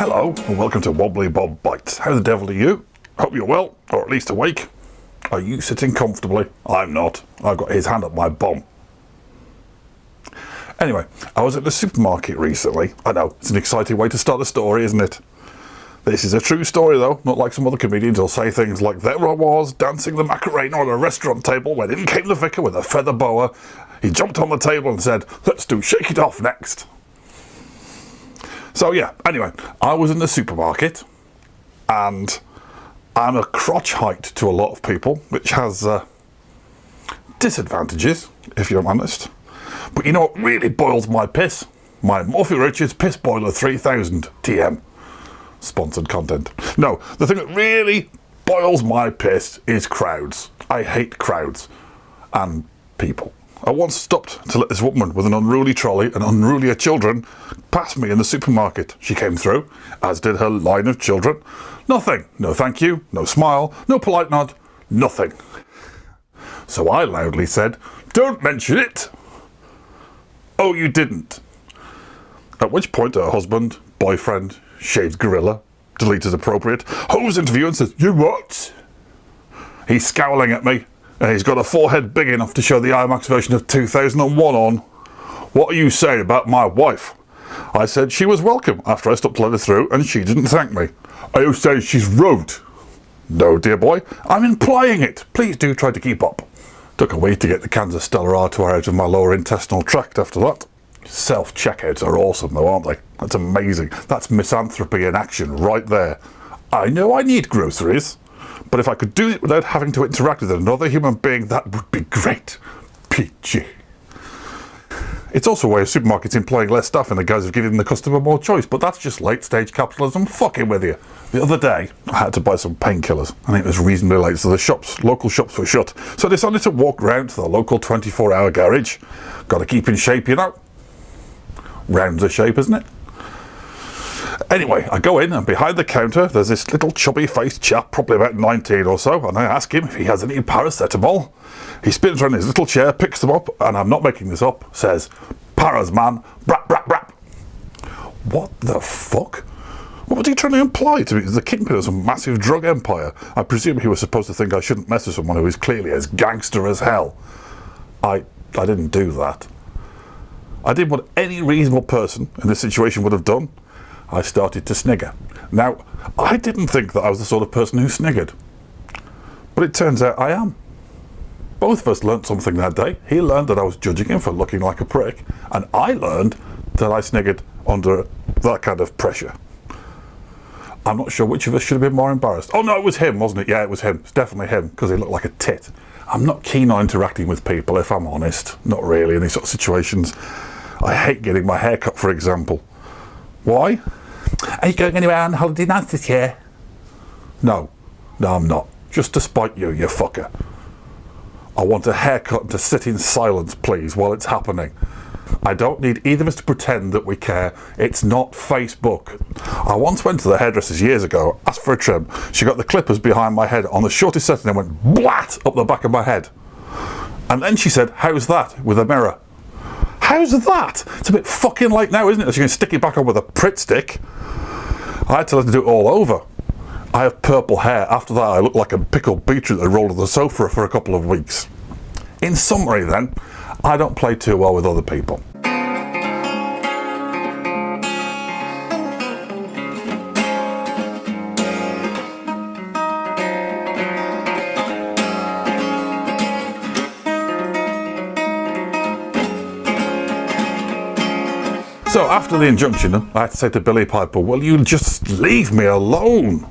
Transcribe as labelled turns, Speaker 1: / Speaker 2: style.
Speaker 1: Hello and welcome to Wobbly Bob Bites. How the devil are you? Hope you're well, or at least awake. Are you sitting comfortably? I'm not. I've got his hand up my bum. Anyway, I was at the supermarket recently. I know, it's an exciting way to start a story, isn't it? This is a true story though, not like some other comedians who'll say things like, there I was, dancing the Macarena on a restaurant table when in came the vicar with a feather boa. He jumped on the table and said, let's do Shake It Off next. So yeah, anyway, I was in the supermarket and I'm a crotch height to a lot of people, which has disadvantages, if you're honest. But you know what really boils my piss? My Morphy Richards Piss Boiler 3000 TM. Sponsored content. No, the thing that really boils my piss is crowds. I hate crowds and people. I once stopped to let this woman with an unruly trolley and unrulier children pass me in the supermarket. She came through, as did her line of children. Nothing. No thank you, no smile, no polite nod, nothing. So I loudly said, don't mention it. Oh, you didn't. At which point her husband, boyfriend, shaved gorilla, deleted appropriate, hoves into view and says, you what? He's scowling at me. And he's got a forehead big enough to show the IMAX version of 2001 on. What are you saying about my wife? I said she was welcome after I stopped to let her through and she didn't thank me. Are you saying she's rude? No, dear boy, I'm implying it. Please do try to keep up. Took a week to get the cans of Stella Artois out of my lower intestinal tract after that. Self-checkouts are awesome though, aren't they? That's amazing. That's misanthropy in action right there. I know I need groceries. But if I could do it without having to interact with another human being, that would be great. PG. It's also a way of supermarkets employing less staff in the guise of giving the customer more choice, but that's just late-stage capitalism fucking with you. The other day, I had to buy some painkillers, and it was reasonably late, so the local shops were shut. So I decided to walk round to the local 24-hour garage. Got to keep in shape, you know. Round's a shape, isn't it? Anyway, I go in and behind the counter there's this little chubby-faced chap, probably about 19 or so, and I ask him if he has any paracetamol. He spins around his little chair, picks them up, and I'm not making this up, says, Paras, man, brap, brap, brap. What the fuck? What was he trying to imply to me? The kingpin of some massive drug empire. I presume he was supposed to think I shouldn't mess with someone who is clearly as gangster as hell. I didn't do that. I did what any reasonable person in this situation would have done. I started to snigger. Now, I didn't think that I was the sort of person who sniggered. But it turns out I am. Both of us learnt something that day. He learned that I was judging him for looking like a prick, and I learned that I sniggered under that kind of pressure. I'm not sure which of us should have been more embarrassed. Oh no, it was him, wasn't it? Yeah, it was him. It's definitely him, because he looked like a tit. I'm not keen on interacting with people, if I'm honest. Not really in these sort of situations. I hate getting my hair cut, for example. Why? Are you going anywhere on holiday night this year? No, I'm not. Just to spite you, you fucker. I want a haircut and to sit in silence, please, while it's happening. I don't need either of us to pretend that we care. It's not Facebook. I once went to the hairdresser's years ago, asked for a trim. She got the clippers behind my head on the shortest setting and went blat up the back of my head. And then she said, how's that, with a mirror? How's that? It's a bit fucking late now, isn't it? She's going to stick it back on with a Pritt stick. I had to let her do it all over. I have purple hair. After that, I look like a pickled beetroot that rolled on the sofa for a couple of weeks. In summary then, I don't play too well with other people. So after the injunction, I had to say to Billy Piper, will you just leave me alone?